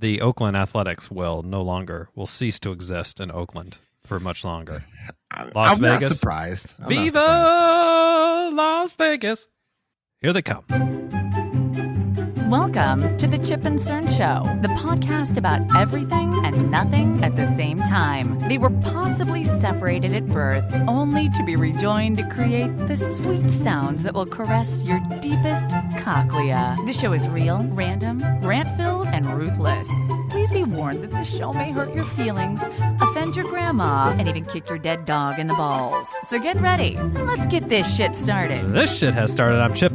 the Oakland Athletics will cease to exist in Oakland for much longer. Las Vegas. Not surprised. Viva Las Vegas. Here they come. Welcome to the Chip and Cern Show, the podcast about everything and nothing at the same time. They were possibly separated at birth, only to be rejoined to create the sweet sounds that will caress your deepest cochlea. The show is real, random, rant-filled, and ruthless. Please be warned that this show may hurt your feelings, offend your grandma, and even kick your dead dog in the balls. So get ready, and let's get this shit started. This shit has started. I'm Chip.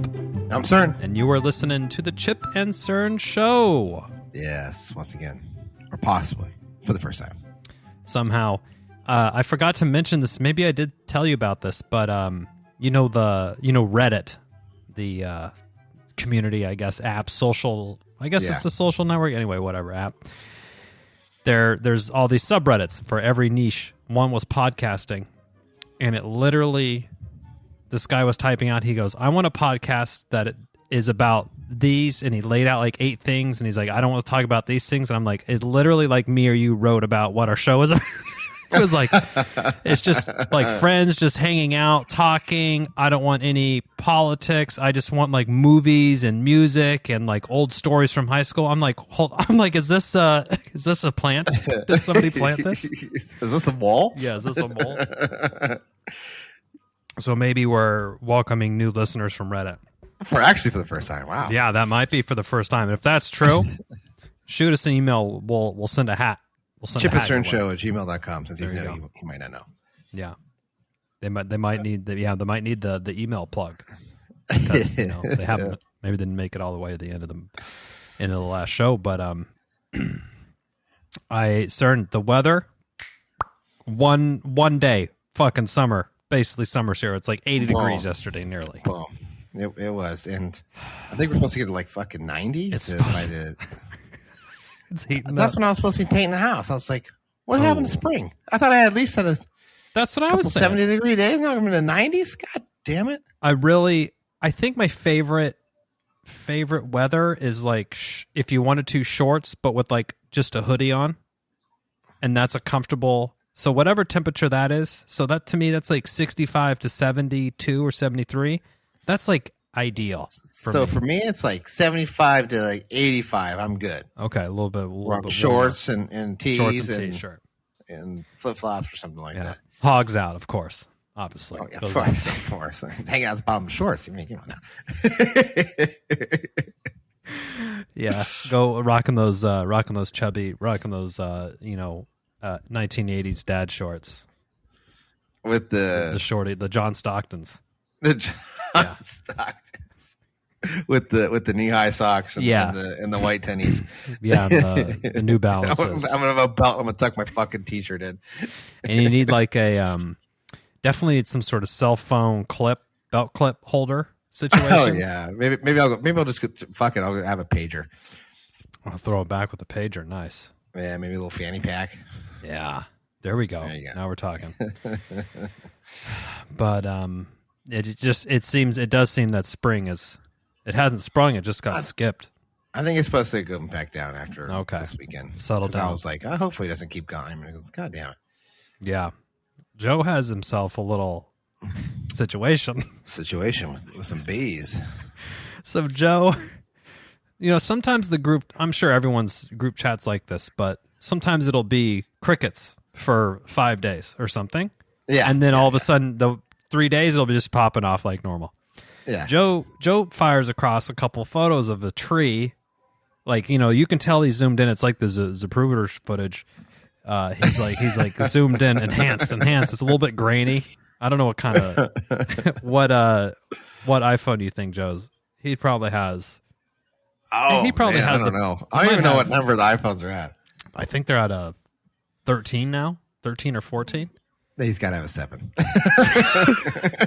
I'm Cern. And you are listening to the Chip and Cern Show. Yes, once again. Or possibly for the first time. Somehow. I forgot to mention this. Maybe I did tell you about this, but Reddit, the community, I guess, app, social, I guess it's a social network. Anyway, whatever app. There's all these subreddits for every niche. One was podcasting. And it literally... This guy was typing out, he goes, I want a podcast that is about these, and he laid out like 8 things, and he's like, I don't want to talk about these things, and I'm like, it's literally like me or you wrote about what our show is about. It was like, it's just like friends just hanging out, talking. I don't want any politics. I just want like movies and music and like old stories from high school. I'm like, is this a plant? Did somebody plant this? Is this a mole? Yeah, is this a mole? So maybe we're welcoming new listeners from Reddit. For the first time. Wow. Yeah, that might be for the first time. And if that's true, shoot us an email. We'll send a hat. We'll send ChipandCernShow@gmail.com since he might not know. Yeah. They might need the email plug. Because they haven't maybe didn't make it all the way to the end of the last show. But Cern, the weather, one day, fucking summer. Basically summer's here. It's like 80 degrees yesterday, nearly. Well, it was, and I think we're supposed to get to like fucking 90. It's heating That's when I was supposed to be painting the house. I was like, what happened to spring? I thought I at least had That's what I was saying. 70-degree days. Now I'm in the 90s. God damn it! I think my favorite weather is like if you wanted to shorts, but with like just a hoodie on, and that's a comfortable. So whatever temperature that is, so that to me, that's like 65 to 72 or 73. That's like ideal. For me, it's like 75 to like 85. I'm good. Okay, a little bit shorts and tees shorts and t-shirt and flip-flops or something like that. Hogs out, of course, obviously. Oh, yeah, of course. Hang out at the bottom of shorts. Come on now. Yeah, go rocking those chubby, 1980s dad shorts with the shorty, the John Stocktons, Stocktons with the knee high socks and the white tennies, the New Balances. I'm gonna have a belt. I'm gonna tuck my fucking t-shirt in, and you need like a definitely need some sort of cell phone belt clip holder situation. Oh yeah, maybe I'll just fuck it. I'll have a pager. I'll throw it back with a pager. Nice. Yeah, maybe a little fanny pack. Yeah, there we go. There you go. Now we're talking. But it does seem that spring it hasn't sprung. It just got skipped. I think it's supposed to go back down after this weekend. Settle down. I was like, hopefully it doesn't keep going. I mean, God damn it. Yeah, Joe has himself a little situation with some bees. So Joe, sometimes the group. I'm sure everyone's group chat's like this, but sometimes it'll be crickets for 5 days or something. Yeah. And then all of a sudden, the 3 days, it'll be just popping off like normal. Yeah. Joe fires across a couple photos of a tree. Like, you can tell he's zoomed in. It's like the Zapruder footage. He's like zoomed in, enhanced. It's a little bit grainy. I don't know what kind of, what iPhone do you think Joe's? He probably has. Oh, he probably has. I don't know. I don't even know what number the iPhones are at. I think they're at a 13 now, 13 or 14. He's got to have a 7.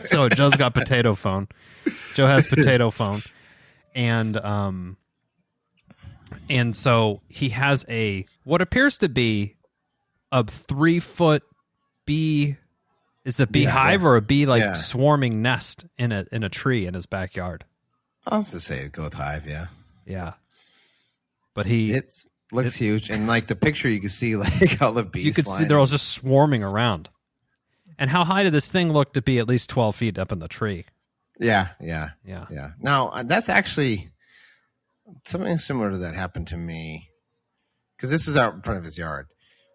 So Joe's got potato phone. Joe has potato phone, and so he has what appears to be a 3-foot bee. Is a beehive or a bee swarming nest in a tree in his backyard? I'll just say go with hive. Yeah. But he Looks huge, and like the picture, you can see like all the bees. You could see they're all just swarming around. And how high did this thing look to be? At least 12 feet up in the tree. Yeah. Now that's actually something similar to that happened to me because this is out in front of his yard.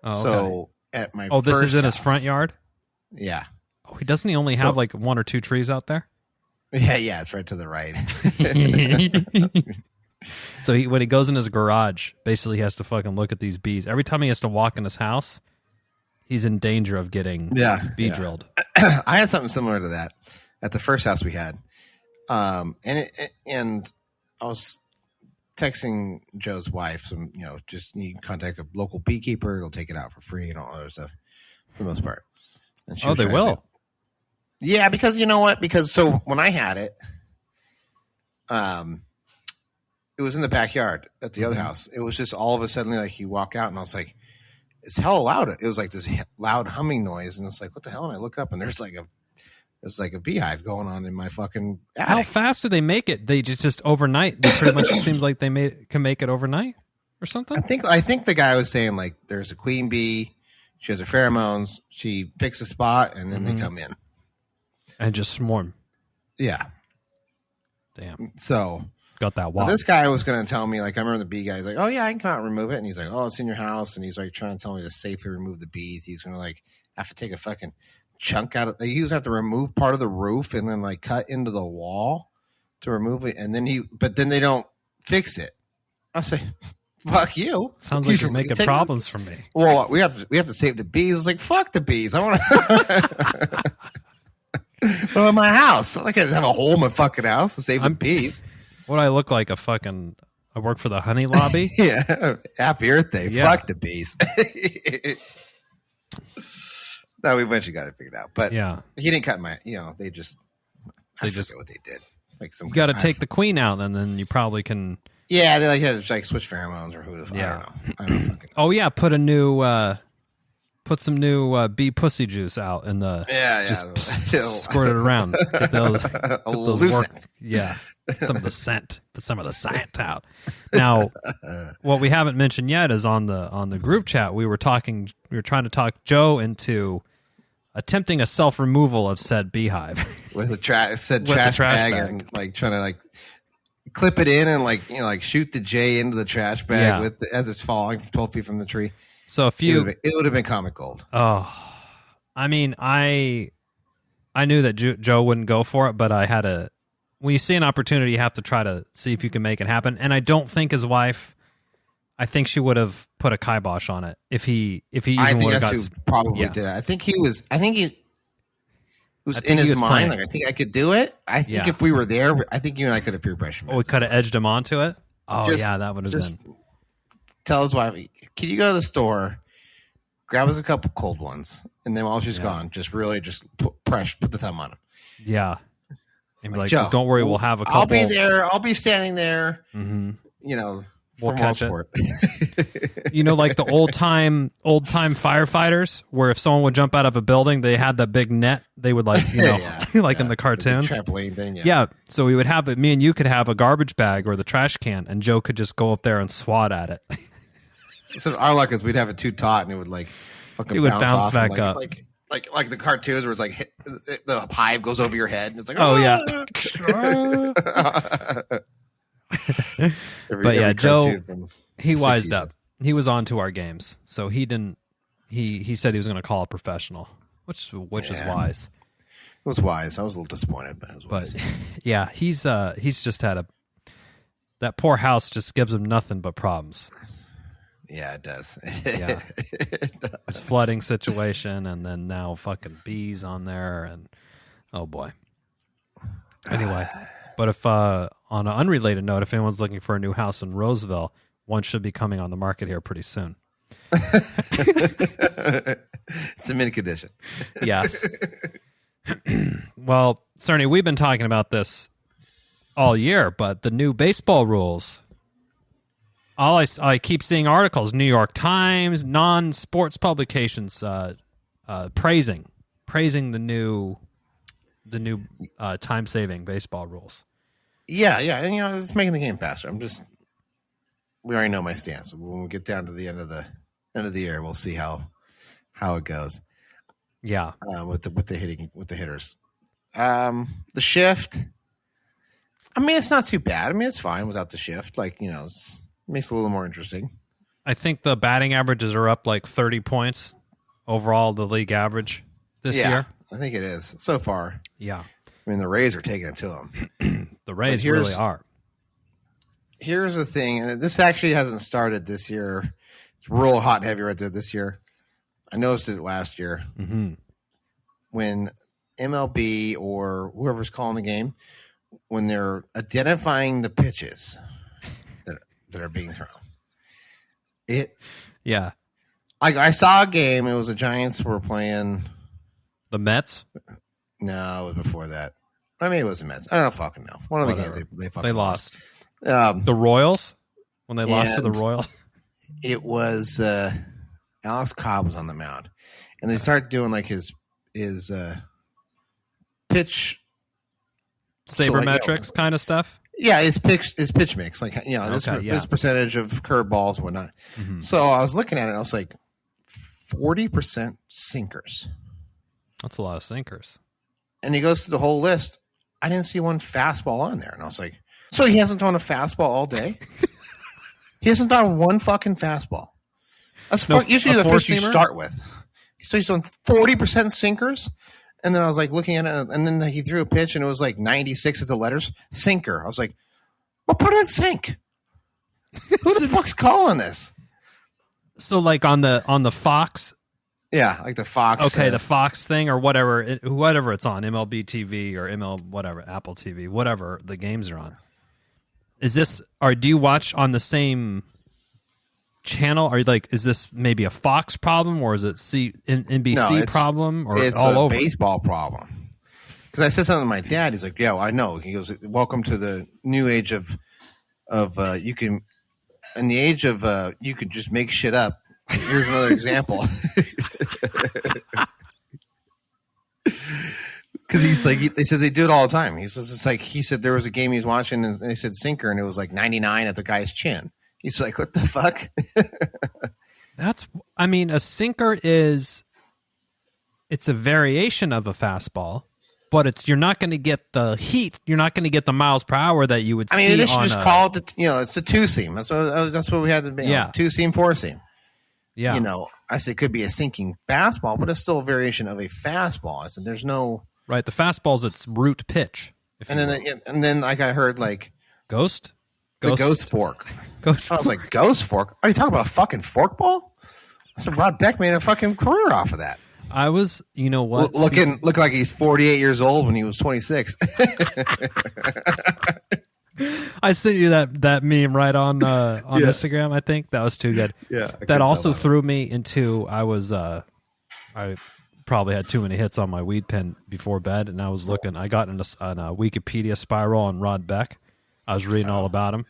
Oh, okay. So at my this is in house, his front yard. Yeah. Oh, doesn't he only have like 1 or 2 trees out there? Yeah, it's right to the right. So when he goes in his garage, basically he has to fucking look at these bees. Every time he has to walk in his house, he's in danger of getting bee drilled. I had something similar to that at the first house we had. And I was texting Joe's wife, just need to contact a local beekeeper. They'll take it out for free and all that other stuff for the most part. And they will. Yeah, because you know what? Because when I had it, it was in the backyard at the other house. It was just all of a sudden like you walk out and I was like, it's hella loud. It was like this loud humming noise. And it's like, what the hell? And I look up and there's like a beehive going on in my fucking attic. How fast do they make it? They just overnight. They pretty much seems like they can make it overnight or something. I think the guy was saying like there's a queen bee. She has her pheromones. She picks a spot and then they come in. And just swarm. Yeah. Damn. So got that walk. This guy was going to tell me, like, I remember the bee guy's like, oh yeah, I can come out and remove it. And he's like, oh, it's in your house. And he's like trying to tell me to safely remove the bees. He's going to like have to take a fucking chunk out of, they usually have to remove part of the roof and then like cut into the wall to remove it. And then but then they don't fix it. I say, fuck you. Sounds like you're making problems for me. Well, we have to save the bees. It's like, fuck the bees. I want to go in my house. I could have a hole in my fucking house to save the bees. What do I look like? I work for the honey lobby? Yeah. Happy Earth Day. Yeah. Fuck the bees. No, we eventually got it figured out. But yeah, he didn't cut my, they just forget what they did. Like some you got to take the queen out and then you probably can. Yeah, they had to like switch pheromones or who the fuck. Yeah. I don't know. Oh yeah, put some new bee pussy juice out in the just squirt it around. Get those work. Yeah, some of the scent. Put some of the scent out. Now, what we haven't mentioned yet is on the group chat we were trying to talk Joe into attempting a self removal of said beehive with a trash bag and like trying to like clip it in and like shoot the J into the trash bag as it's falling 12 feet from the tree. So it would have been comic gold. Oh, I mean, I knew that Joe wouldn't go for it, but I had to. When you see an opportunity, you have to try to see if you can make it happen. And I don't think his wife. I think she would have put a kibosh on it if he even would have got. Probably did. I think he was in his mind. Like I think I could do it. I think if we were there, I think you and I could have peer pressured. Oh, we could have edged him onto it. Oh that would have been. Tell his wife, can you go to the store, grab us a couple cold ones, and then while she's gone, just put the thumb on him. Yeah. And be like, Joe, don't worry, we'll have a couple. I'll be there. I'll be standing there. Mm-hmm. We'll catch it. Like the old time firefighters, where if someone would jump out of a building, they had that big net. They would like in the cartoons, the trampoline thing. Yeah. So we would have it. Me and you could have a garbage bag or the trash can, and Joe could just go up there and swat at it. So our luck is we'd have it too taut, and it would like fucking bounce back up. Like the cartoons where it's like the hive goes over your head and it's like But Joe, he wised up. He was on to our games, so he didn't. He said he was going to call a professional, which is wise. It was wise. I was a little disappointed, but it was wise. But yeah, he's just had that poor house just gives him nothing but problems. Yeah, it does. Yeah, it's flooding situation, and then now fucking bees on there, and oh boy. Anyway, but if on an unrelated note, if anyone's looking for a new house in Roseville, one should be coming on the market here pretty soon. It's a mint condition. Yes. Well, Cerny, we've been talking about this all year, but the new baseball rules. I keep seeing articles, New York Times, non-sports publications, praising the new time-saving baseball rules. Yeah, and it's making the game faster. we already know my stance. When we get down to the end of the year, we'll see how it goes. Yeah, with the hitters. The shift. I mean, it's not too bad. I mean, it's fine without the shift. Like, you know, it makes it a little more interesting. I think the batting averages are up like 30 points overall, the league average this year. I think it is so far. Yeah. I mean, the Rays are taking it to them. The Rays really are. Here's the thing, and this actually hasn't started this year. It's real hot and heavy right there this year. I noticed it last year. Mm-hmm. When MLB or whoever's calling the game, when they're identifying the pitches that are being thrown. I saw a game. It was the Giants were playing the Mets. No, it was before that. I mean, it was the Mets. I don't fucking know. One of the games they lost. The Royals when they lost to the Royals. It was Alex Cobb was on the mound, and they started doing like his pitch sabermetrics kind of stuff. Yeah, his pitch mix, like, you know, this percentage of curveballs and whatnot. Mm-hmm. So I was looking at it, and I was like, 40% sinkers. That's a lot of sinkers. And he goes through the whole list. I didn't see one fastball on there, and I was like, so he hasn't thrown a fastball all day? He hasn't thrown one fucking fastball. That's usually the fish you start with. So he's doing 40% sinkers. And then I was like looking at it, and then he threw a pitch, and it was like 96 of the letters sinker. I was like, "Well, put it in sink." Who the fuck's calling this? So, like on the Fox, yeah, like the Fox. Okay, the Fox thing or whatever it's on, MLB TV or whatever, Apple TV, whatever the games are on. Do you watch on the same channel? Are you like, is this maybe a Fox problem, or is it NBC problem, or it's all over? It's a baseball problem. Because I said something to my dad. He's like, "Yeah, I know." He goes, "Welcome to the new age of you can, in the age of you could just make shit up." Here's another example. Because he's like, they said they do it all the time. He said there was a game he was watching, and they said sinker, and it was like 99 at the guy's chin. He's like, what the fuck? A sinker it's a variation of a fastball, but you're not going to get the heat. You're not going to get the miles per hour that you would see. I mean, they should just call it, it's a two seam. That's what we had to be. Yeah. Two seam, four seam. Yeah. You know, I said it could be a sinking fastball, but it's still a variation of a fastball. I said there's no. Right. The fastball's its root pitch. And then like I heard like. Ghost? The ghost fork. I was like, ghost fork? Are you talking about a fucking forkball? So Rod Beck made a fucking career off of that. I was, you know what? Look like he's 48 years old when he was 26. I sent you that meme right on Instagram. I think that was too good. Yeah. That also threw me into. I probably had too many hits on my weed pen before bed, and I was looking. I got in a Wikipedia spiral on Rod Beck. I was reading all about him.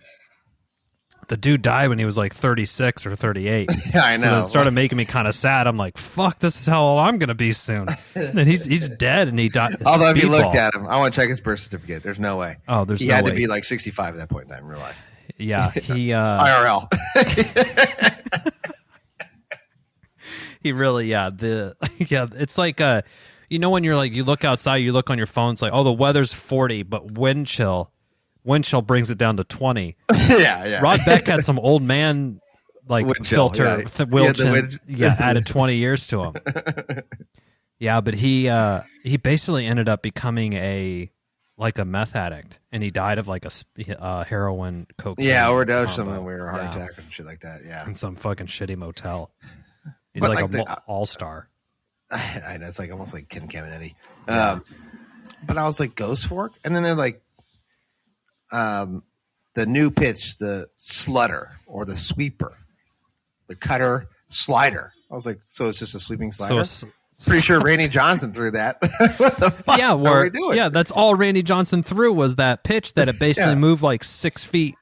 The dude died when he was like 36 or 38. Yeah, I know. So it started making me kind of sad. I'm like, fuck, this is how old I'm going to be soon. And he's dead, and he died. Although if you looked at him, I want to check his birth certificate. There's no way. Oh, he had to be like 65 at that point in time in real life. Yeah, he IRL. He really, it's like when you're like, you look outside, you look on your phone, it's like, oh, the weather's 40, but wind chill brings it down to 20. Yeah. Rod Beck had some old man like wind filter, added 20 years to him. Yeah, but he basically ended up becoming a meth addict, and he died of like a heroin, cocaine. Yeah, overdose, something weird, heart attack and shit like that. Yeah, in some fucking shitty motel. He's like an all-star. I know, it's like almost like Ken Caminiti. But I was like, Ghost Fork? And then they're like, the new pitch, the slutter or the sweeper, the cutter, slider. I was like, so it's just a sleeping slider? Pretty sure Randy Johnson threw that. What the fuck are we doing? Yeah, that's all Randy Johnson threw was that pitch that it basically moved like 6 feet.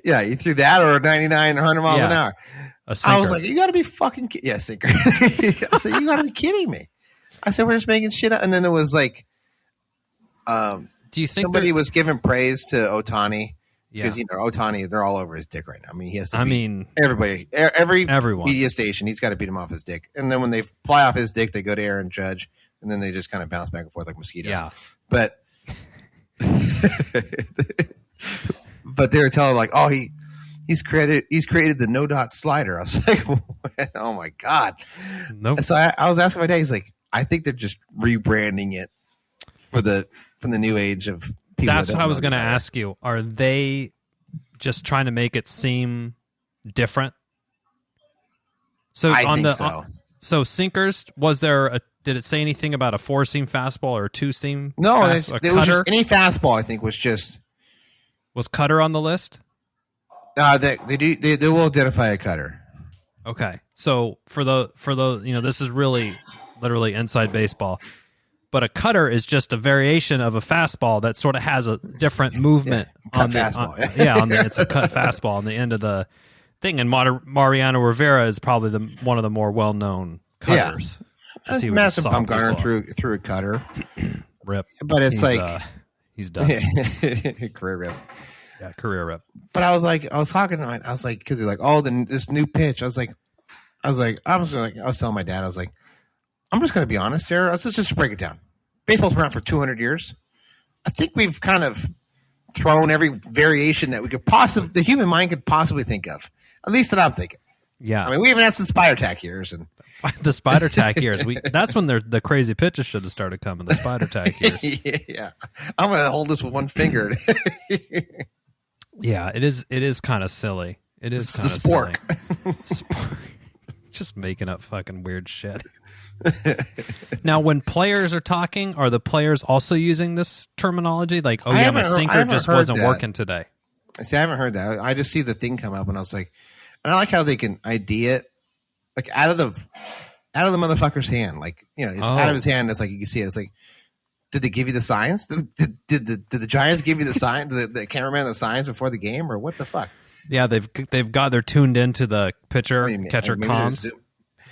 Yeah, you threw that or 99, 100 miles an hour. I was like, you got to be fucking kidding. Yeah, sinker. I said, you got to be kidding me. I said, we're just making shit up. And then there was like, do you think somebody was giving praise to Ohtani Because Ohtani, they're all over his dick right now. I mean, he has to. Everybody, everyone, media station, he's got to beat him off his dick. And then when they fly off his dick, they go to Aaron Judge, and then they just kind of bounce back and forth like mosquitoes. Yeah, but but they were telling like, oh, he's created the no dot slider. I was like, oh my god. Nope. So I was asking my dad. He's like, I think they're just rebranding it from the new age of people. That's what I was going to ask you. Are they just trying to make it seem different? So I think so. So sinkers, did it say anything about a 4-seam fastball or a 2-seam? No, it was just any fastball. I think was cutter on the list. They will identify a cutter. Okay, so for the this is really literally inside baseball, but a cutter is just a variation of a fastball that sort of has a different movement on the fastball. It's a cut fastball on the end of the thing. And Mariano Rivera is probably one of the more well known cutters. Yeah. Massive Bumgarner through a cutter. Rip, but it's he's done. Career rip. Yeah, career rip. But I was talking to him. I was like, because they're like, oh, this new pitch. I was telling my dad, I was like, I'm just going to be honest here. Let's just break it down. Baseball's been around for 200 years. I think we've kind of thrown every variation that the human mind could possibly think of. At least that I'm thinking. Yeah. I mean, we even had some spider tack years. And the spider tack years. That's when the crazy pitches should have started coming, the spider tack years. Yeah. I'm going to hold this with one finger. Yeah, it is kind of silly. It is kind of spork. Just making up fucking weird shit. Now, when players are talking, are the players also using this terminology? Like, oh yeah, my sinker just wasn't working today. See, I haven't heard that. I just see the thing come up, and I was like, and I like how they can ID it, like out of the motherfucker's hand, like it's out of his hand. It's like you can see it. It's like, did they give you the signs? Did the Giants give you the sign? The cameraman the signs before the game, or what the fuck? Yeah, they're tuned into the pitcher catcher comms.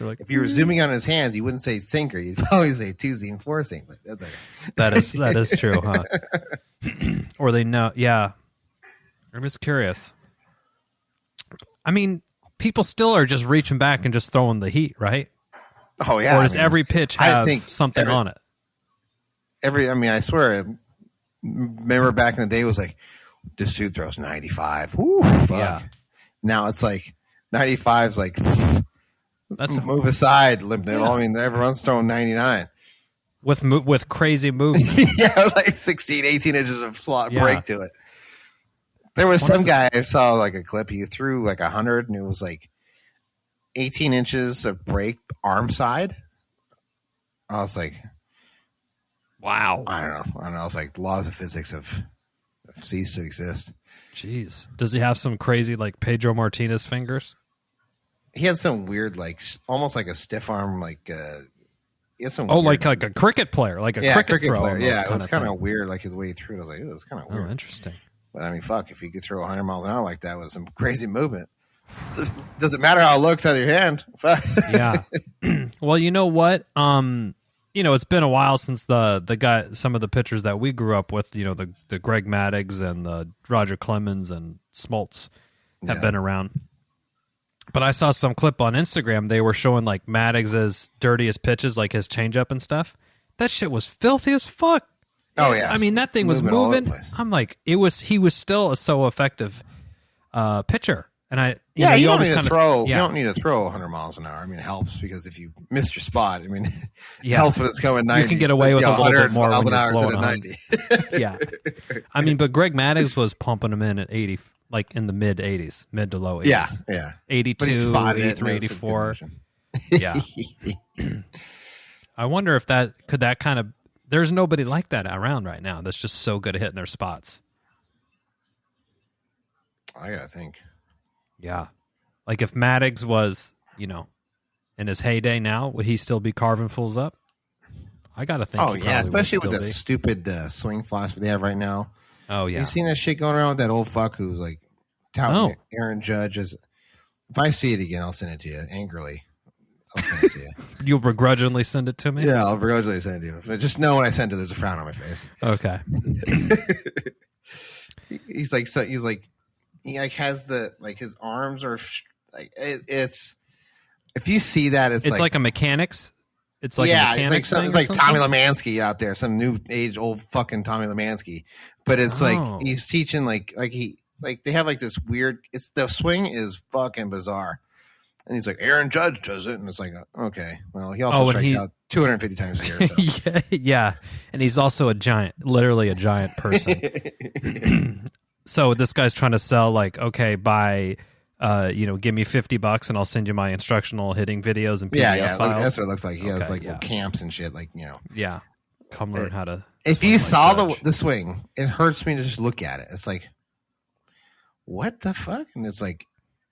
Like, if you were zooming on his hands, you wouldn't say sinker. You'd probably say 2-seam, 4-seam. But that's okay. That is true, huh? Or they know. Yeah, I'm just curious. I mean, people still are just reaching back and just throwing the heat, right? Oh yeah. Or does every pitch have something on it? I swear. I remember back in the day, it was like, this dude throws 95. Woo, fuck. Yeah. Now it's like 95's like, move aside, limp noodle. I mean, everyone's throwing 99 with crazy movement. Yeah, like 16, 18 inches of slot break to it. There was some guy I saw like a clip. He threw like 100, and it was like 18 inches of break arm side. I was like, wow. I don't know. I was like, laws of physics have ceased to exist. Jeez. Does he have some crazy like Pedro Martinez fingers? He had some weird, like almost like a stiff arm, like he had some. Oh, weird, like a cricket player, like a cricket throw player. Yeah, it was kind of weird, like his way through. I was like, it was kind of weird. Oh, interesting. But I mean, fuck, if you could throw 100 miles an hour like that with some crazy movement, doesn't matter how it looks out of your hand. Yeah. Well, you know what? It's been a while since some of the pitchers that we grew up with, the Greg Maddox and the Roger Clemens and Smoltz have been around. But I saw some clip on Instagram. They were showing like Maddox's dirtiest pitches, like his changeup and stuff. That shit was filthy as fuck. Oh yeah. I mean, that thing was moving. I'm like, he was still a so effective pitcher. And you don't need to throw. You don't need to throw 100 miles an hour. I mean, it helps because if you miss your spot, I mean, it helps when it's going 90. You can get away with a little bit more when you're blowing 90. Yeah, I mean, but Greg Maddox was pumping him in at 80, like in the mid 80s, mid to low 80s. Yeah, 82, 83, 84. Yeah. I wonder if that kind of. There's nobody like that around right now that's just so good at hitting their spots. I gotta think. Yeah. Like if Maddox was, in his heyday now, would he still be carving fools up? I got to think. Oh, yeah, especially with that stupid swing philosophy they have right now. Oh, yeah. You seen that shit going around with that old fuck who's like touting Aaron Judge as. If I see it again, I'll send it to you angrily. I'll send it to you. You'll begrudgingly send it to me? Yeah, I'll begrudgingly send it to you. But just know when I send it, there's a frown on my face. Okay. He's like, he like has his arms are like it's. If you see that, it's like a mechanics. It's like it's like Tommy Lemansky out there, some new age old fucking Tommy Lemansky. But it's like he's teaching they have like this weird. It's the swing is fucking bizarre, and he's like Aaron Judge does it, and it's like okay, well he also strikes out 250 times a year. So. yeah, and he's also a giant, literally a giant person. So this guy's trying to sell like by. Give me $50 and I'll send you my instructional hitting videos and PDF files. That's what it looks like. He has camps and shit, Yeah, come learn how to. If you saw the swing, it hurts me to just look at it. It's like, what the fuck? And it's like,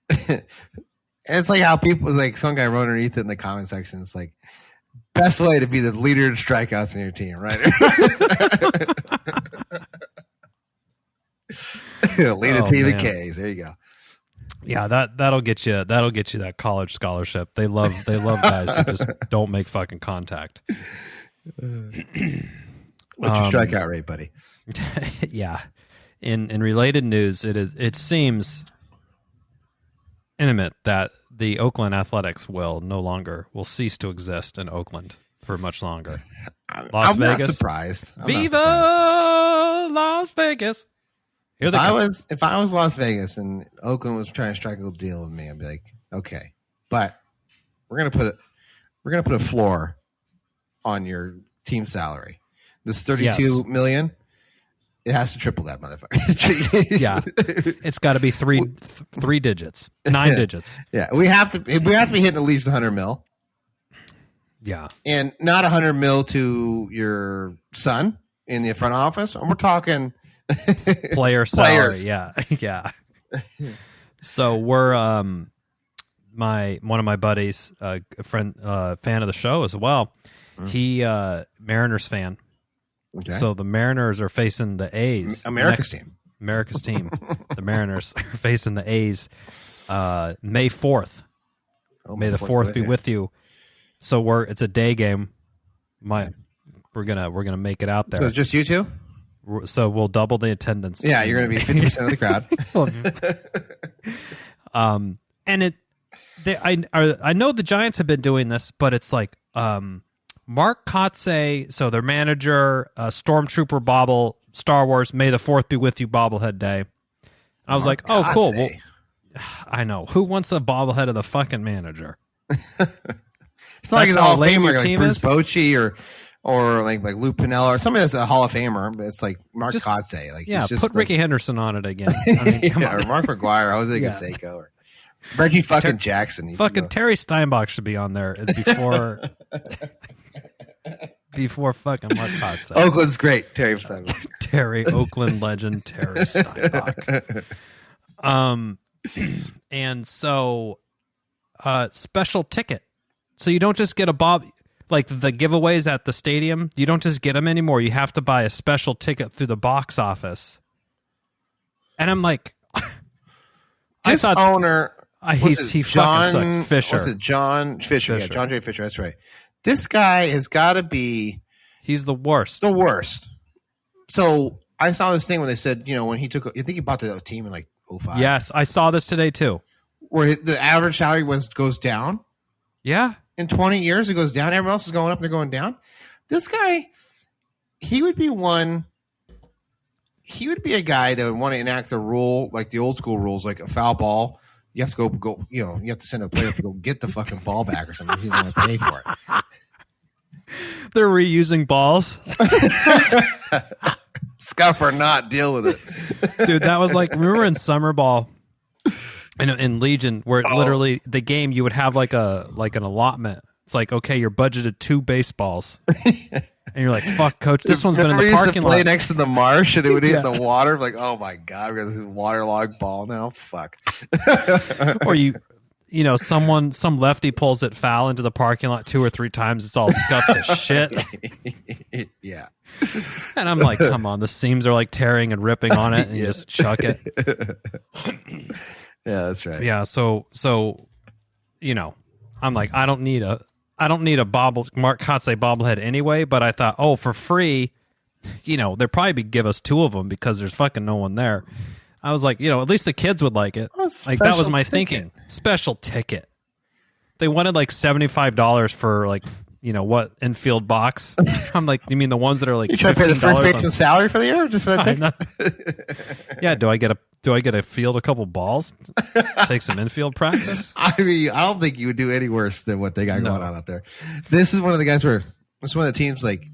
it's like how people like some guy wrote underneath it in the comment section. It's like best way to be the leader in strikeouts in your team, right? Lead a team of K's. There you go. Yeah, that'll get you that college scholarship. They love guys who just don't make fucking contact. What's your strikeout rate, buddy? Yeah. In related news, it seems intimate that the Oakland Athletics will cease to exist in Oakland for much longer. I'm not surprised. Viva Las Vegas. If I was Las Vegas and Oakland was trying to strike a deal with me, I'd be like, okay, but we're gonna put a floor on your team salary. This $32 million, it has to triple that motherfucker. Yeah, it's got to be three digits, 9 digits. Yeah, we have to be hitting at least $100 million. Yeah, and not $100 million to your son in the front office. And we're talking. Player salary, yeah. So we're one of my buddies, a friend, fan of the show as well. He Mariners fan. Okay. So the Mariners are facing the A's. America's team. The Mariners are facing the A's May 4th. May the 4th be with you. So it's a day game. We're gonna make it out there. So it's just you two? So we'll double the attendance. Yeah, you're going to be 50% of the crowd. And I know the Giants have been doing this, but it's like Mark Kotsay, so their manager, Stormtrooper bobble, Star Wars, May the 4th be with you bobblehead day. And I was like, oh, cool. Well, I know. Who wants a bobblehead of the fucking manager? It's not like he's a Hall of Famer like Bruce Bochy or like Lou Piniella or somebody that's a Hall of Famer, but it's like Mark Kotsay. Like, yeah, put Ricky Henderson on it again. I mean, come on. Or Mark McGuire, Jose Canseco, or Reggie fucking Jackson. Fucking Terry Steinbach should be on there before fucking Mark Kotsay. Oakland's great, Terry Steinbach. Oakland legend Terry Steinbach. And so special ticket. So you don't just get a bob. Like the giveaways at the stadium, you don't just get them anymore. You have to buy a special ticket through the box office. And I'm like, I thought owner, he fucking Fisher. Was it John Fisher? Yeah, John J. Fisher. That's right. This guy has got to be. He's the worst. The worst. So I saw this thing when they said, when he took, I think he bought the team in like 2005. Yes, I saw this today too. Where the average salary goes down. Yeah. In 20 years, it goes down. Everyone else is going up and they're going down. This guy, he would be a guy that would want to enact a rule, like the old school rules, like a foul ball. You have to go, you have to send a player to go get the fucking ball back or something. You don't want to pay for it. They're reusing balls. Scuff or not, deal with it. Dude, that was like, remember in summer ball, in Legion, where literally the game you would have like an allotment. It's like, okay, you're budgeted 2 baseballs, and you're like, "Fuck, coach, this one's been in the parking lot." Play next to the marsh, and it would hit the water. Like, oh my god, we got this waterlogged ball now. Fuck. Or some lefty pulls it foul into the parking lot 2 or 3 times. It's all scuffed to shit. Yeah. And I'm like, come on, the seams are like tearing and ripping on it, and you just chuck it. Yeah, that's right. Yeah, so I'm like, I don't need a Mark Kotsay bobblehead anyway, but I thought, for free, they'll probably give us 2 of them because there's fucking no one there. I was like, at least the kids would like it. Like that was my thinking. Special ticket. They wanted like $75 for like, what infield box. I'm like, you mean the ones that are like you try to pay the first baseman's salary for the year just for that ticket? Yeah. Do I get to field a couple balls? Take some infield practice? I mean, I don't think you would do any worse than what they got going on out there. This is one of the guys where it's one of the teams like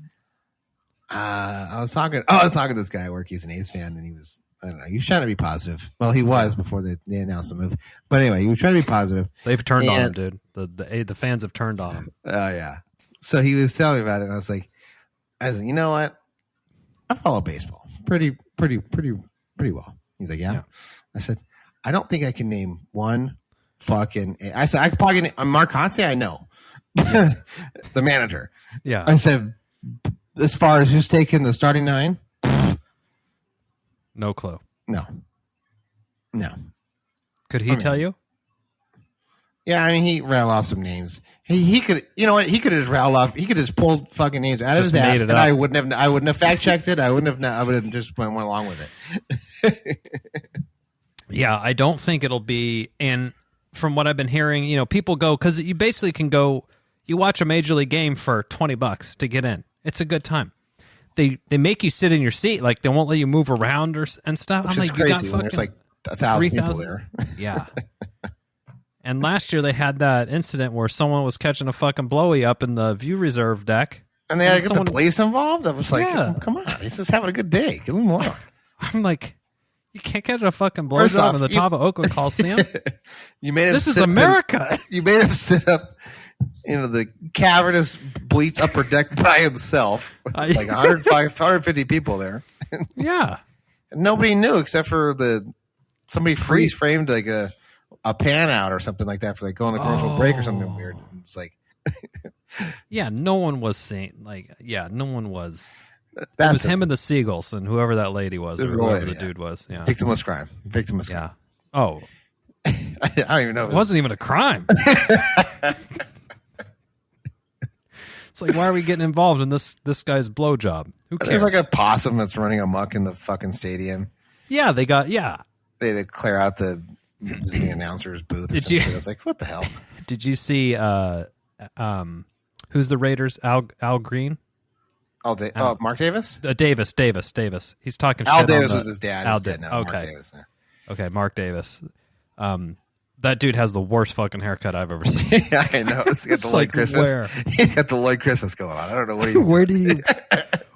I was talking to this guy at work. He's an A's fan, and he was trying to be positive. Well, he was before they announced the move. But anyway, he was trying to be positive. They've turned on him, dude. The fans have turned on him. Oh yeah. So he was telling me about it, and I was like, you know what? I follow baseball pretty well. He's like, yeah. I said, I don't think I can name one fucking. I said, I could probably name Mark Conte. I know the manager. Yeah. I said, as far as who's taking the starting nine, no clue. No. Could he tell you? Yeah, I mean, he rattled off some names. He could, you know what? He could have just rattled off. He could have just pulled fucking names out of his ass, and I wouldn't have fact checked it. I would have just went along with it. Yeah, I don't think it'll be. And from what I've been hearing, people go because you basically can go. You watch a major league game for $20 to get in. It's a good time. They make you sit in your seat, like they won't let you move around and stuff. Which I'm is like, crazy when there's like 1,000 people there. Yeah. And last year they had that incident where someone was catching a fucking blowy up in the view reserve deck. And they had to get the police involved? I was like, come on. He's just having a good day. Give him alone. I'm like, you can't catch a fucking blowjob in the top of Oakland Coliseum? This is America. You made him sit up the cavernous bleached upper deck by himself. Like 150 people there. Yeah. And nobody knew except for somebody freeze framed like a pan out or something like that for like going to commercial break or something weird. It's like, yeah, no one was saying no one was. It was him and the Seagulls and whoever that lady was, or whoever the dude was. Yeah, victimless crime. Yeah. Oh, I don't even know. It wasn't even a crime. It's like, why are we getting involved in this guy's blowjob? Who cares? There's like a possum that's running amok in the fucking stadium. Yeah, they had to clear out the announcer's booth. I was like, what the hell? Did you see who's the Raiders? Al Green? Mark Davis? Davis. He's talking Al shit. Davis was his dad. He's dead now. Okay. Mark Davis, yeah. Okay, Mark Davis. That dude has the worst fucking haircut I've ever seen. Yeah, I know. He's got the Lloyd Christmas. Where? He's got the Lloyd Christmas going on. I don't know what he's Where do you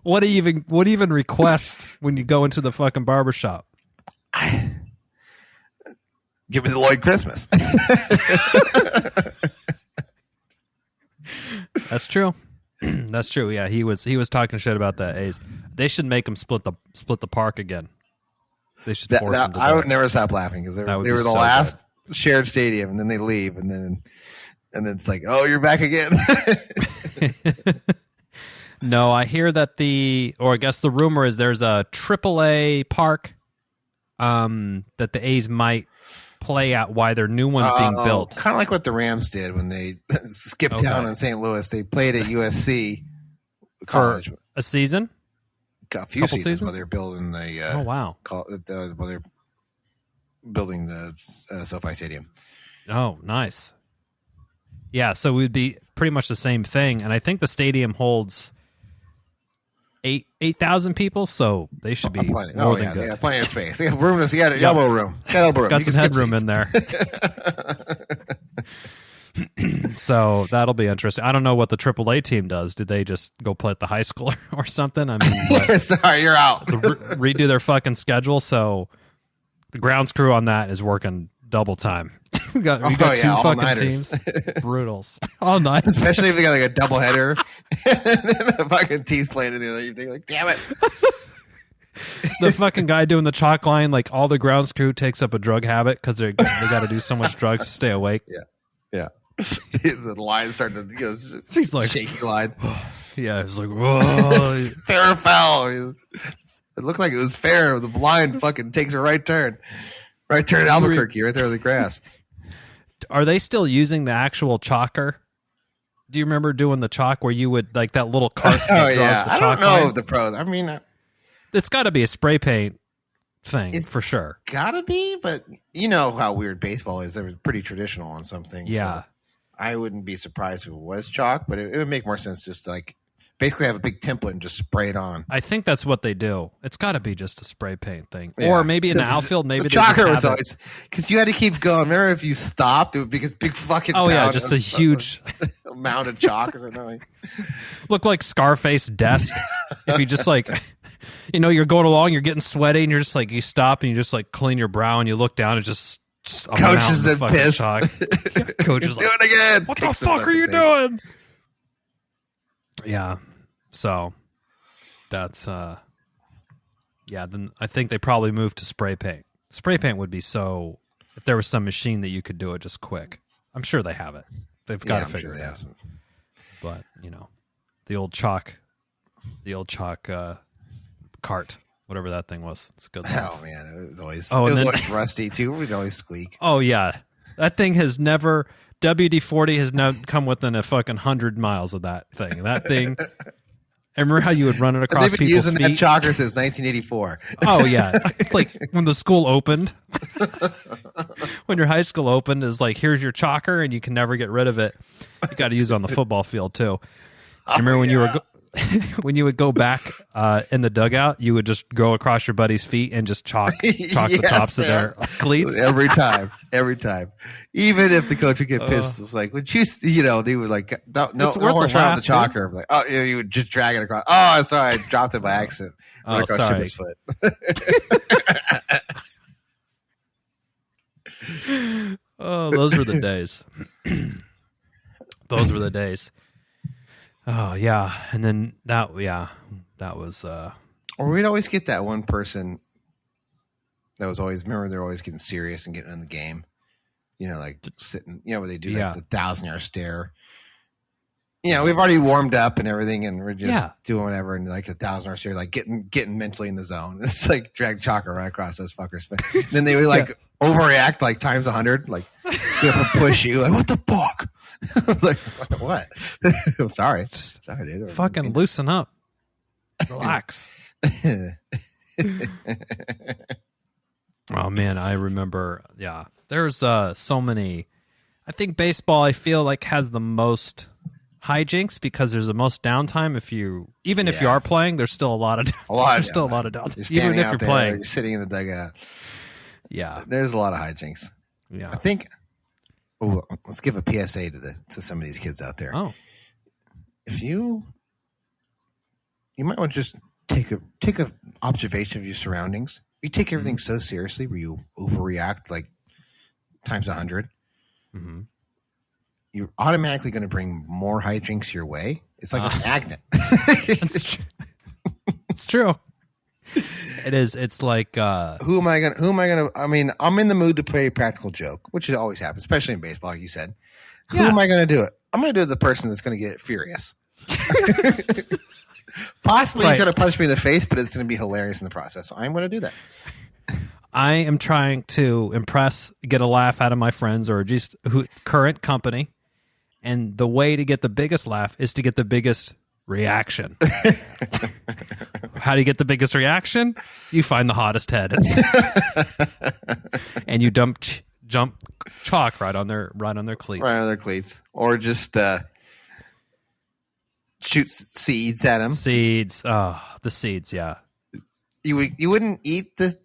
what do you even request when you go into the fucking barbershop? Give me the Lloyd Christmas. That's true. That's true. Yeah, he was talking shit about that A's. They should make him split the park again. They should force him to I would never stop laughing because they were the last shared stadium, and then they leave, and then it's like, oh, you're back again. No, I hear that I guess the rumor is there's a AAA park that the A's might play at while their new one's being built. Kind of like what the Rams did when they skipped town in St. Louis. They played at USC College for a season. A few seasons while they're building the. While they're building the SoFi Stadium. Oh, nice. Yeah, so it would be pretty much the same thing, and I think the stadium holds 8,000 people, so they should be more than good. They got plenty of space. They got room. You got elbow room. Got some headroom in there. So that'll be interesting. I don't know what the AAA team does. Did they just go play at the high school or something? I mean, sorry, you're out. Redo their fucking schedule. So the grounds crew on that is working double time. we got two fucking teams. Brutals. All night. Especially if they got like a double header. And then the fucking team's playing in the other evening. Like, damn it. The fucking guy doing the chalk line, like all the grounds crew takes up a drug habit because they got to do so much drugs to stay awake. Yeah. The line starting to she's like shaky line. Yeah, it's like, whoa. Fair or foul. It looked like it was fair. The line fucking takes a right turn. Right turn at Albuquerque, right there in the grass. Are they still using the actual chalker? Do you remember doing the chalk where you would like that little cart that draws the chalk I don't know line? the pros. I mean, it's got to be a spray paint thing for sure. Gotta be, but you know how weird baseball is. They were pretty traditional on some things. Yeah. So I wouldn't be surprised if it was chalk, but it would make more sense just like basically have a big template and just spray it on. I think that's what they do. It's got to be just a spray paint thing. Yeah. Or maybe in the outfield, maybe the they just chalker was have always because you had to keep going. Remember, if you stopped, it would be this big fucking just a huge amount of chalk or something. Look like Scarface desk. If you just like, you know, you're going along, you're getting sweaty, and you're just like, you stop and you just like clean your brow and you look down and just a Coach is in piss. Coach is like, do it again. what the fuck are you doing? Yeah. So that's then I think they probably moved to spray paint. Spray paint would be so if there was some machine that you could do it just quick. I'm sure they have it. They've got to figure it out. But, you know, the old chalk cart, whatever that thing was. It's good. Oh man, it was always rusty too. We'd always squeak. Oh yeah. That thing has never WD-40 has never come within a fucking 100 miles of that thing. That thing I remember how you would run it across people's feet. They've been using that chalker since 1984. Oh, yeah. It's like when the school opened. When your high school opened, is like, here's your chalker, and you can never get rid of it. You got to use it on the football field, too. I remember when you were when you would go back in the dugout, you would just go across your buddy's feet and just chalk the tops of their cleats. Every time. Even if the coach would get pissed, it's like, would you know, they would like, don't try with the chalker. Like, oh, you would just drag it across. Oh, sorry, I dropped it by accident. Sorry. His foot. Oh, those were the days. Those were the days. Oh yeah, and then that was. Or we'd always get that one person that was always they're always getting serious and getting in the game. You know, like sitting. You know, where they do like the 1,000-yard stare. You know, we've already warmed up and everything, and we're just doing whatever, and like 1,000-yard stare, like getting mentally in the zone. It's like drag chalker right across those fuckers. Then they would like overreact like times 100, like push you, like what the fuck. I was like, what? I'm sorry, dude. Fucking loosen up, relax. Oh man, I remember. Yeah, there's so many. I think baseball, I feel like, has the most hijinks because there's the most downtime. If you are playing, there's still a lot of downtime. Even if you're playing, you're sitting in the dugout. Yeah, there's a lot of hijinks. Yeah, I think. Oh, let's give a PSA to some of these kids out there. Oh, if you might want to just take a observation of your surroundings. You take everything so seriously, where you overreact like times 100. Mm-hmm. You're automatically going to bring more hijinks your way. It's like a magnet. It's true. It is. It's like who am I gonna? I mean, I'm in the mood to play a practical joke, which always happens, especially in baseball, like you said. Who am I going to do it? I'm going to do it the person that's going to get furious. Possibly he's going to punch me in the face, but it's going to be hilarious in the process. So I'm going to do that. I am trying to impress, get a laugh out of my friends or just current company, and the way to get the biggest laugh is to get the biggest reaction. How do you get the biggest reaction? You find the hottest head, and you jump chalk right on their cleats. Right on their cleats, or just shoot seeds at them. Seeds, the seeds. Yeah, you wouldn't eat the.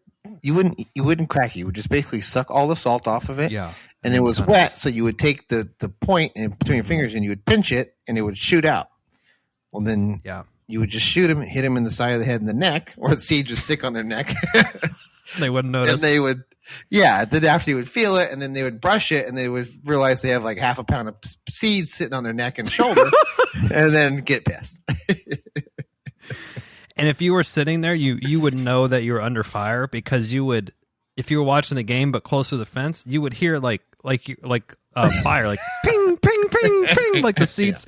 You wouldn't crack it. You would just basically suck all the salt off of it. Yeah, and it was wet, so you would take the point in between your fingers and you would pinch it, and it would shoot out. Well, then you would just shoot him, hit him in the side of the head and the neck, or the seeds would stick on their neck. They wouldn't notice. And they would, then after you would feel it, and then they would brush it, and they would realize they have like half a pound of seeds sitting on their neck and shoulder, and then get pissed. And if you were sitting there, you would know that you were under fire because you would, if you were watching the game but close to the fence, you would hear like fire, like ping, ping, ping, ping, like the seeds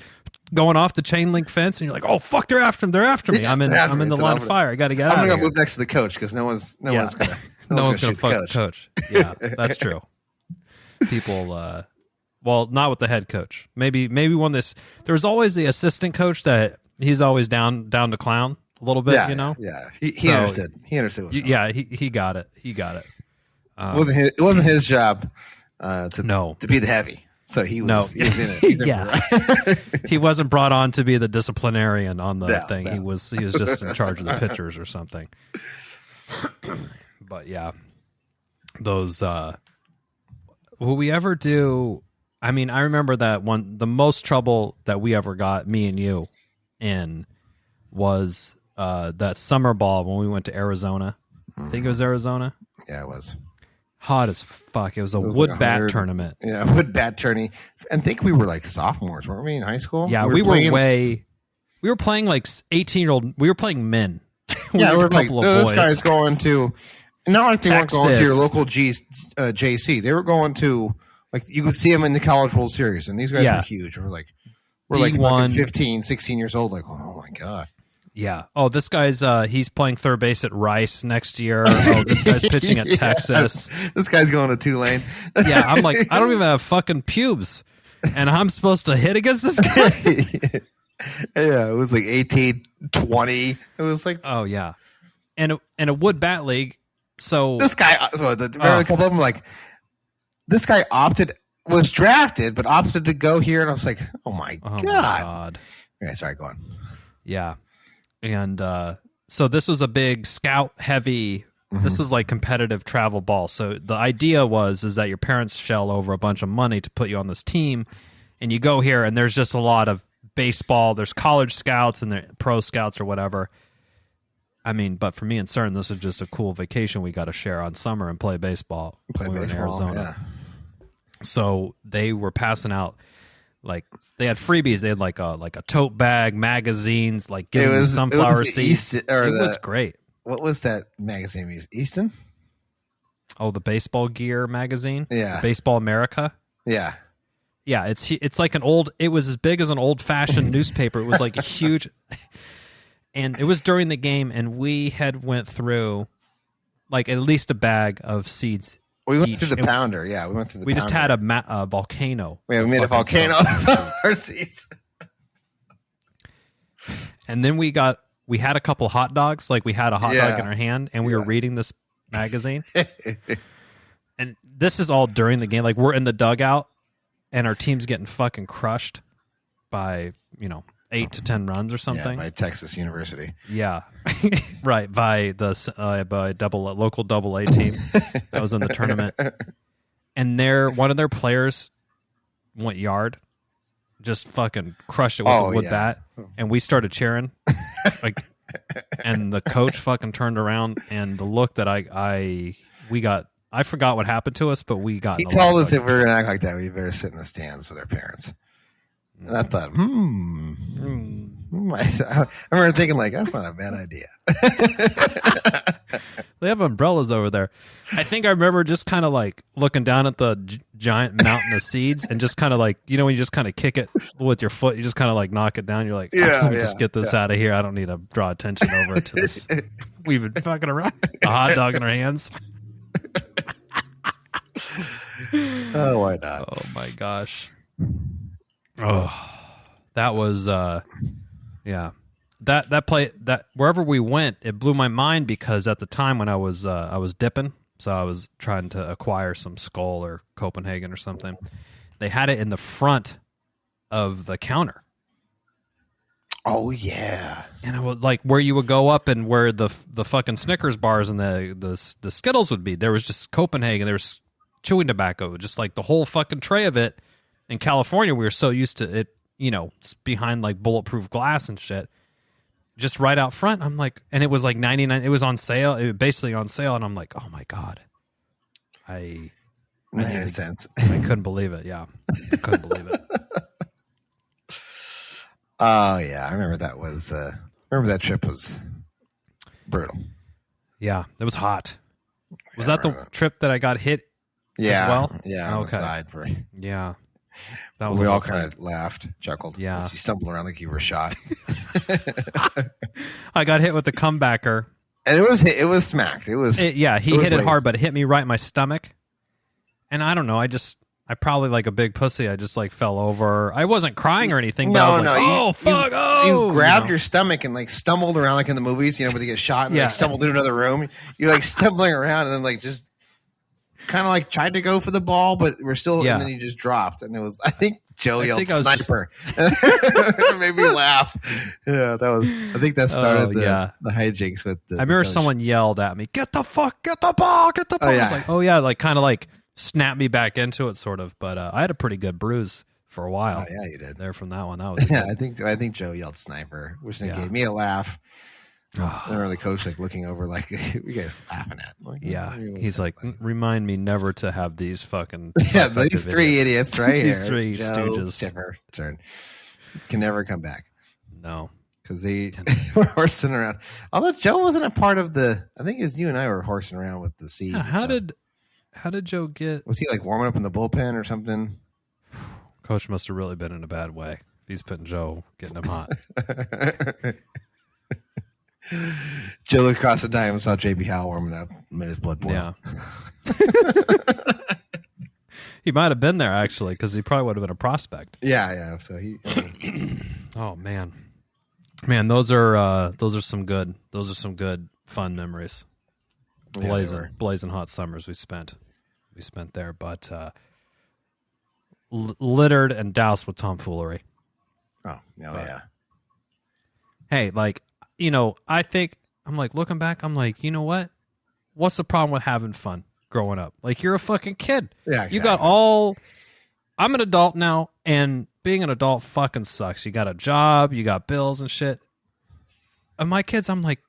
going off the chain link fence, and you're like, oh fuck, they're after me. I'm in the line of fire. I got to get out. I'm gonna move next to the coach because no one's gonna fuck the coach. Yeah, that's true. People, well, not with the head coach. Maybe when there was always the assistant coach that he's always down to clown. a little bit, Yeah, you know? Yeah. He understood. He understood. What he got it. He got it. It wasn't his job to be the heavy. So he was in it. Yeah. He wasn't brought on to be the disciplinarian on the thing. No. He was just in charge of the pitchers or something. But yeah. Those will we ever do? I mean, I remember that one. The most trouble that we ever got, me and you, in was that summer ball when we went to Arizona. I think it was Arizona. Yeah, it was hot as fuck. It was a wood bat tournament. Yeah, wood bat tourney. And I think we were like sophomores, weren't we, in high school? Yeah, we were playing like 18-year-old. We were playing men. We were like, this guy's going to. Not like they weren't going to your local JC. They were going to, like, you could see them in the College World Series, and these guys were huge. We're like 15, 16 years old. Like, oh my god. Yeah. Oh, this guy's he's playing third base at Rice next year. Oh, this guy's pitching at Texas. This guy's going to Tulane. Yeah, I'm like, I don't even have fucking pubes, and I'm supposed to hit against this guy. Yeah, it was like 18, 20. It was like, oh yeah, and a wood bat league. So this guy, remember a couple of them, like, this guy was drafted, but opted to go here, and I was like, oh my god. Okay, sorry, go on. Yeah, and so this was a big scout heavy. Mm-hmm. This was like competitive travel ball. So the idea is that your parents shell over a bunch of money to put you on this team, and you go here, and there's just a lot of baseball. There's college scouts and there pro scouts or whatever. I mean, but for me and Cern, this is just a cool vacation we got to share on summer and play baseball. When we were in Arizona. Yeah. So they were passing out, like, they had freebies. They had like a tote bag, magazines, like giving sunflower seeds. It was great. What was that magazine? Easton? Oh, the Baseball Gear magazine? Yeah. Baseball America? Yeah. Yeah, it's like it was as big as an old-fashioned newspaper. It was like a huge... And it was during the game, and we had went through like at least a bag of seeds. We went through the pounder. Yeah, we went through the We pounder. just had a volcano. Yeah, we made a volcano of our seeds. And then we had a couple hot dogs. Like, we had a hot dog in our hand, and we were reading this magazine. And this is all during the game. Like, we're in the dugout, and our team's getting fucking crushed by, 8 to 10 runs or something. Yeah, by Texas University. Yeah, right, by the local AA team that was in the tournament. And one of their players went yard, just fucking crushed it with a wood bat, and we started cheering. Like, and the coach fucking turned around, and the look that we got. I forgot what happened to us, but we got. He told us if we were gonna act like that, we better sit in the stands with our parents. And I thought, I remember thinking, like, that's not a bad idea. They have umbrellas over there. I think I remember just kind of like looking down at the giant mountain of seeds and just kind of like, when you just kind of kick it with your foot, you just kind of like knock it down. You're like, just get this out of here. I don't need to draw attention over to this. We've been fucking around. A hot dog in our hands. Oh, why not? Oh my gosh. Oh, that was that play, that wherever we went, it blew my mind, because at the time when I was dipping, so I was trying to acquire some Skull or Copenhagen or something. They had it in the front of the counter. Oh yeah, and I was like, where you would go up and where the fucking Snickers bars and the Skittles would be. There was just Copenhagen. There was chewing tobacco, just like the whole fucking tray of it. In California, we were so used to it, behind like bulletproof glass and shit, just right out front. I'm like, and it was like 99. It was on sale. It was basically on sale, and I'm like, oh my god, I couldn't believe it. Yeah, I couldn't believe it. Oh yeah, I remember that was. Remember that trip was brutal. Yeah, it was hot. Was that the trip that I got hit? Yeah. As well. Yeah. On the side. Yeah. That was we all kind of laughed, chuckled. Yeah. You stumbled around like you were shot. I got hit with the comebacker. And it was smacked. He hit it hard, but it hit me right in my stomach. And I don't know, I I probably like a big pussy. I just like fell over. I wasn't crying or anything. But No, I was no. like, fuck! You grabbed your stomach and like stumbled around like in the movies, where they get shot and like stumbled into another room. You're like stumbling around and then like just kind of like tried to go for the ball, but we're still. And then you just dropped, and it was. I think Joe yelled "sniper." It made me laugh. Yeah, that was. I think that started the hijinks with the. I remember someone yelled at me, "Get the ball, get the ball!" I was like, "Oh yeah," like kind of like snapped me back into it, sort of. But I had a pretty good bruise for a while. Oh yeah, you did. There from that one. That was I think Joe yelled "sniper," which then gave me a laugh. And the coach like looking over like, you guys laughing at? Like, he's like, remind me never to have these fucking these three idiots right here. These three Joe, stooges Tipper, Cern, can never come back. No, because they were horsing around. Although Joe wasn't a part of the. I think it was you and I were horsing around with the C's. Yeah, how did Joe get? Was he like warming up in the bullpen or something? Coach must have really been in a bad way. If he's putting Joe, getting him hot. Joe looked across the diamond and saw JB Howell warming up, made his blood boil. Yeah. He might have been there actually, because he probably would have been a prospect. Yeah. So he. Oh man, those are some good fun memories. Blazing hot summers we spent there, but littered and doused with tomfoolery. Yeah. Hey, like. I think I'm like looking back. I'm like, you know what? What's the problem with having fun growing up? Like you're a fucking kid. Yeah, exactly. You got I'm an adult now, and being an adult fucking sucks. You got a job, you got bills and shit. And my kids, I'm like,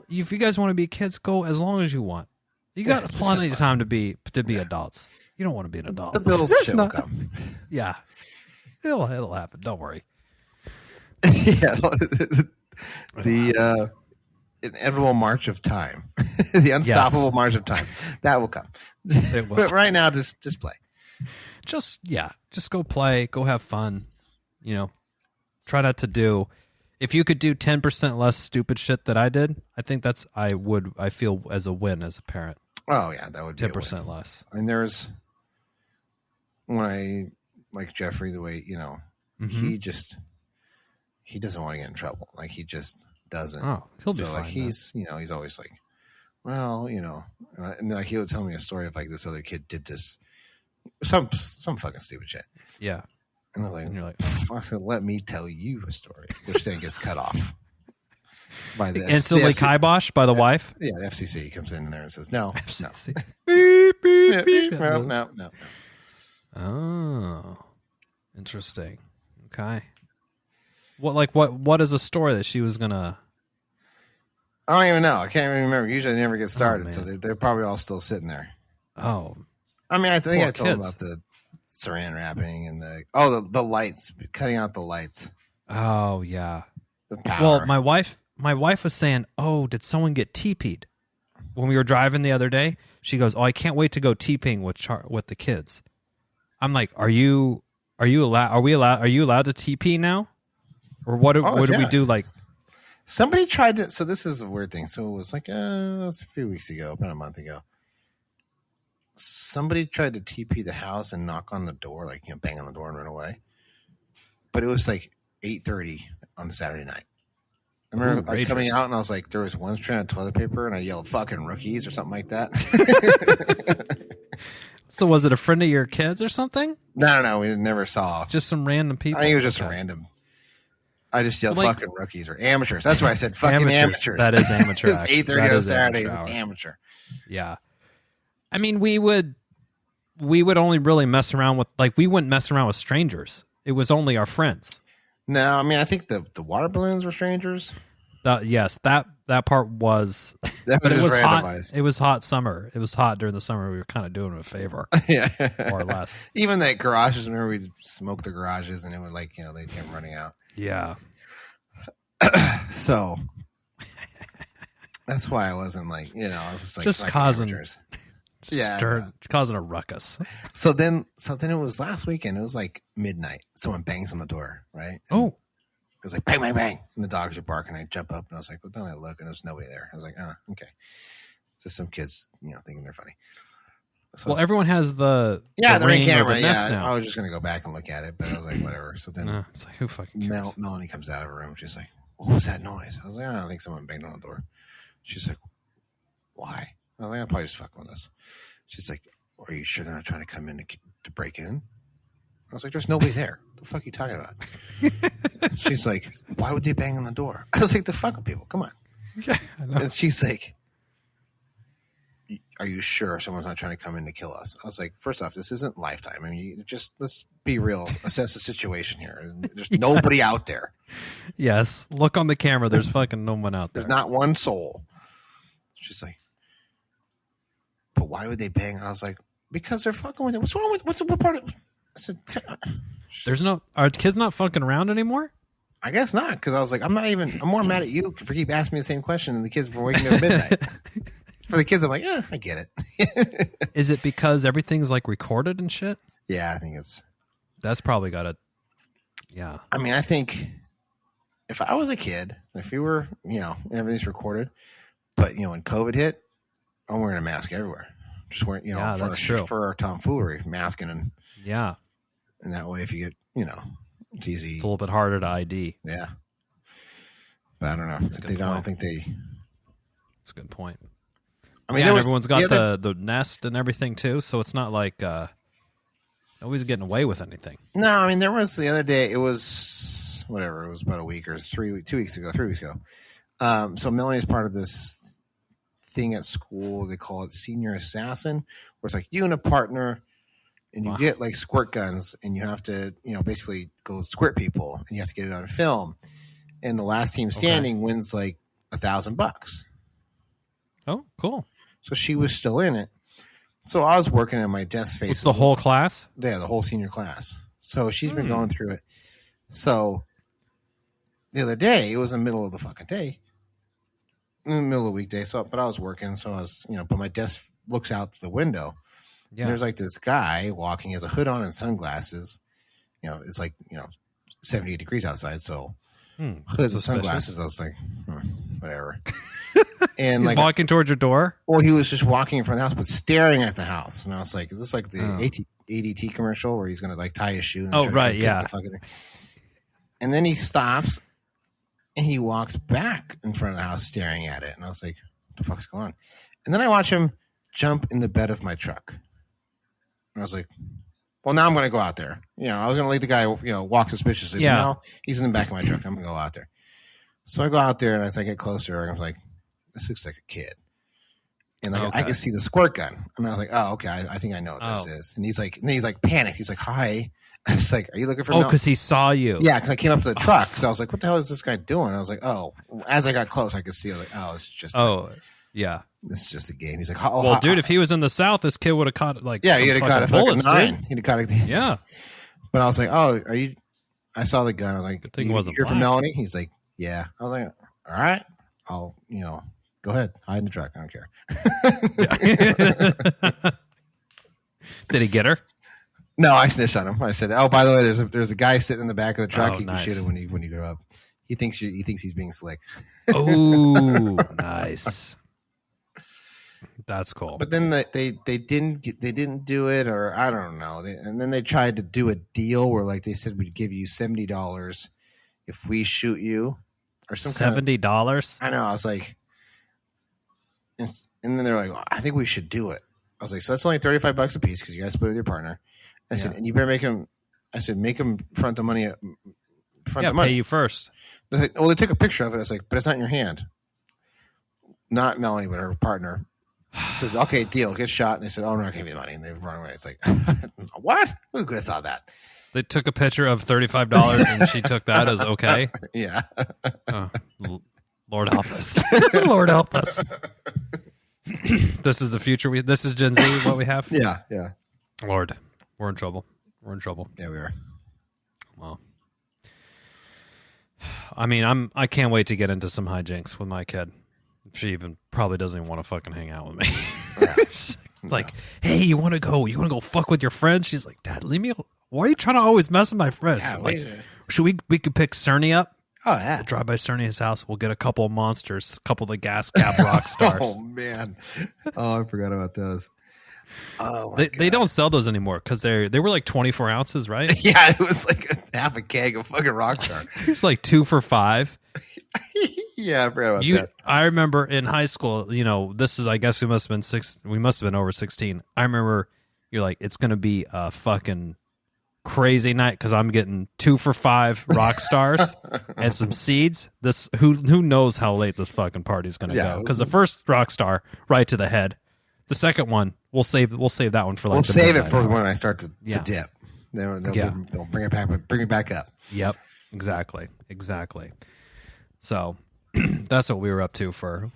if you guys want to be kids, go as long as you want. You got plenty of time to be adults. You don't want to be an adult. The bills shit will come. Yeah, it'll happen. Don't worry. Yeah. The inevitable march of time, the unstoppable march of time, that will come. It will. But right now, just play. Just go play, go have fun. Try not to do. If you could do 10% less stupid shit that I did, I think I feel as a win as a parent. Oh yeah, that would be 10% less. I mean, there's when I like Jeffrey, the way he doesn't want to get in trouble. Like he just doesn't. Oh, he'll be fine. Like he's always like, well, and like he would tell me a story of like this other kid did this, some fucking stupid shit. Yeah. And I'm like, and you're like, I said, let me tell you a story, which then gets cut off by the instantly kibosh by the wife. Yeah, the FCC comes in there and says, no, FCC. no, beep, beep, beep. No. Oh, interesting. Okay. What is a story that she was gonna? I don't even know. I can't even remember. Usually, they never get started, so they're probably all still sitting there. Oh, I mean, I think I told them about the saran wrapping and the lights, cutting out the lights. Oh yeah, the power. Well, my wife was saying, "Oh, did someone get TP'd when we were driving the other day?" She goes, "Oh, I can't wait to go TPing with the kids." I'm like, "Are you allowed? Are you allowed to TP now?" Or what do we do? Like somebody tried to. So this is a weird thing. So it was like it was a few weeks ago, about a month ago. Somebody tried to TP the house and knock on the door, like bang on the door and run away. But it was like 8:30 on Saturday night. I remember coming out and I was like, there was one strand of toilet paper, and I yelled "fucking rookies" or something like that. So was it a friend of your kids or something? No, we never saw. Just some random people. I think it was just a random. I just yelled "fucking rookies" or amateurs. That's why I said "fucking amateurs." That is amateur. It's 8:30 on Saturday. It's amateur. Yeah, I mean, we would only really mess around with we wouldn't mess around with strangers. It was only our friends. No, I mean, I think the water balloons were strangers. Yes, that part was. But it was randomized. Hot. It was hot summer. It was hot during the summer. We were kind of doing them a favor, yeah, more or less. Even the garages. Whenever we'd smoke the garages, and it would they came running out. Yeah. So that's why I wasn't I was just causing, causing a ruckus. So then it was last weekend. It was like midnight. Someone bangs on the door, right? And it was like bang, bang, bang, and the dogs are barking. I jump up and I was like, well, then I look and there's nobody there. I was like, oh, okay. It's just some kids, thinking they're funny. So well, everyone has the the Ring camera. the Nest now. I was just gonna go back and look at it, but I was like, whatever. So then it's like, who fucking cares? Melanie comes out of her room. She's like, what was that noise? I was like, I don't think someone banged on the door. She's like, why? I was like, I'll probably just fuck with this. She's like, are you sure they're not trying to come in to break in? I was like, there's nobody there. What the fuck are you talking about? She's like, why would they bang on the door? I was like, the fucking people, come on. Yeah, I know. And she's like, are you sure someone's not trying to come in to kill us? I was like, first off, this isn't Lifetime. I mean, let's be real. Assess the situation here. There's nobody out there. Yes. Look on the camera. There's fucking no one out there. There's not one soul. She's like, but why would they bang? I was like, because they're fucking with it. What's wrong with what part of? I said, are kids not fucking around anymore? I guess not, because I was like, I'm more mad at you for keep asking me the same question than the kids for waking up at midnight. For the kids, I'm like, I get it. Is it because everything's like recorded and shit? Yeah, I think that's probably got to. Yeah. I mean, I think if I was a kid, if you were, everything's recorded, but when COVID hit, I'm wearing a mask everywhere. Just wearing, for our tomfoolery, masking and and that way, if you get, it's easy. It's a little bit harder to ID. Yeah, but I don't know. I don't think they. That's a good point. I mean, everyone's got the Nest and everything too, so it's not like nobody's getting away with anything. No, I mean, there was the other day. It was whatever. It was about a week or 3 weeks ago. So Melanie's part of this thing at school. They call it Senior Assassin, where it's like you and a partner, and you get like squirt guns, and you have to, basically go squirt people, and you have to get it on film. And the last team standing wins like $1,000. Oh, cool. So she was still in it. So I was working at my desk face. It's the whole class? Yeah, the whole senior class. So she's been going through it. So the other day, it was in the middle of the fucking day. In the middle of the weekday. But I was working. So I was, but my desk looks out to the window. Yeah. And there's like this guy walking. He has a hood on and sunglasses. It's like, 78 degrees outside. So hoods and sunglasses. I was like, whatever. And he's walking towards your door? Well, he was just walking in front of the house, but staring at the house. And I was like, is this like the ADT commercial where he's going to like tie his shoe? And And then he stops and he walks back in front of the house staring at it. And I was like, what the fuck's going on? And then I watch him jump in the bed of my truck. And I was like, well, now I'm going to go out there. I was going to let the guy, walk suspiciously. Yeah. But now he's in the back of my truck. I'm going to go out there. So I go out there, and as I get closer, I was like, this looks like a kid. And like I can see the squirt gun. And I was like, oh, okay, I think I know what this is. And he's like panicked. He's like, hi. I was like, are you looking for me? Oh, because he saw you. Yeah, because I came up to the truck. So I was like, what the hell is this guy doing? I was like, oh. As I got close, I could see, like, oh, it's just yeah. This is just a game. He's like, well, dude, if he was in the South, this kid would have caught like he'd have caught a fucking 9. He'd have caught a yeah. But I was like, oh, are you? I saw the gun. I was like, you're from Melanie? He's like, yeah. I was like, all right, I'll, go ahead, hide in the truck. I don't care. Did he get her? No, I snitched on him. I said, oh, by the way, there's a guy sitting in the back of the truck. You can shoot him when you grow up. He thinks he's being slick. Oh, nice. That's cool. But then they didn't do it, or I don't know. And then they tried to do a deal where like they said we'd give you $70 if we shoot you. Or some $70? I know. I was like, and then they're like, I think we should do it. I was like, so that's only $35 a piece because you guys split with your partner. I said, and you better make him. I said, make him front the money. The money. Pay you first. They took a picture of it. I was like, but it's not in your hand. Not Melanie, but her partner says, okay, deal, get shot. And they said, oh, no, I can't give you the money. And they run away. It's like, what? Who could have thought that? They took a picture of $35 and she took that as okay. Yeah. Oh, Lord help us. Lord help us. This is the future. This is Gen Z, what we have? Yeah. Lord, we're in trouble. Yeah, we are. Well, I mean, I can't wait to get into some hijinks with my kid. She even probably doesn't even want to fucking hang out with me. Yeah. Like, hey, you want to go fuck with your friends? She's like, Dad, leave me alone. Why are you trying to always mess with my friends? Yeah, like, we could pick Cerny up. Oh, yeah. We'll drive by Cerny's house. We'll get a couple of monsters, a couple of the gas cap rock stars. Oh, man. Oh, I forgot about those. Oh, they don't sell those anymore because they were like 24 ounces, right? Yeah, it was like half a keg of fucking Rockstar. It was like 2 for $5. Yeah, I forgot about that. I remember in high school, this is, I guess we must have been over 16. I remember you're like, it's going to be a fucking crazy night because I'm getting 2 for $5 Rockstars and some seeds. Who knows how late this fucking party's going to go? Because the first Rockstar, right to the head. The second one, we'll save that one for like. We'll save it for when I start to dip. They'll bring it back, bring it back up. Yep, exactly. So that's what we were up to for,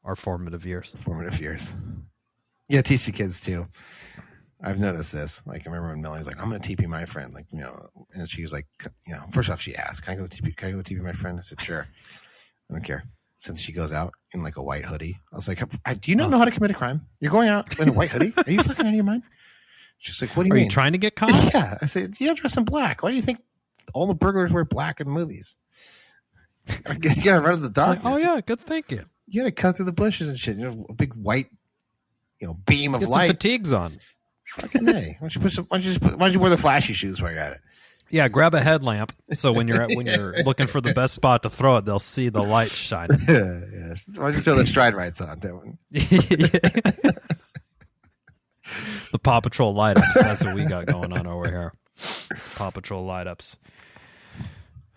our formative years. Yeah, teach the kids too. I've noticed this. Like, I remember when Melanie was like, I'm going to TP my friend. Like, and she was like, first off, she asked, can I go TP my friend? I said, sure. I don't care. Since she goes out in like a white hoodie. I was like, do you not know how to commit a crime? You're going out in a white hoodie? Are you fucking out of your mind? She's like, what do you mean? Are you trying to get caught? Yeah. I said, you dress in black. Why do you think all the burglars wear black in movies? You gotta run in the darkness. Like, oh yeah, good thinking. You gotta cut through the bushes and shit. A big white, beam of light. Get some fatigues on. Fucking A. Why don't you wear the flashy shoes while you're at it? Yeah, grab a headlamp so when you're looking for the best spot to throw it, they'll see the light shining. Yeah. Why don't you throw the stride rights on? The Paw Patrol light ups. That's what we got going on over here. Paw Patrol light ups.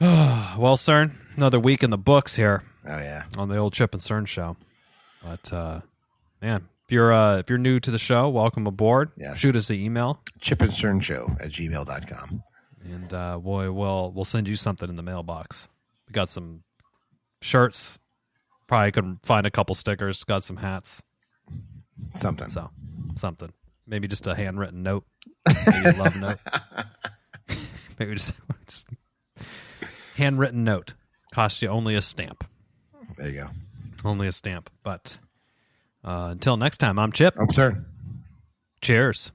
Well, Cern, another week in the books here. Oh yeah, on the old Chip and Cern show. But man, if you're new to the show, welcome aboard. Yes. Shoot us an email, chipandcernshow@gmail.com. And we'll send you something in the mailbox. We got some shirts. Probably could find a couple stickers. Got some hats. Something. Maybe just a handwritten note. Maybe a love note. Maybe just handwritten note. Cost you only a stamp. There you go. Only a stamp. But until next time, I'm Chip. I'm Cern. Cheers.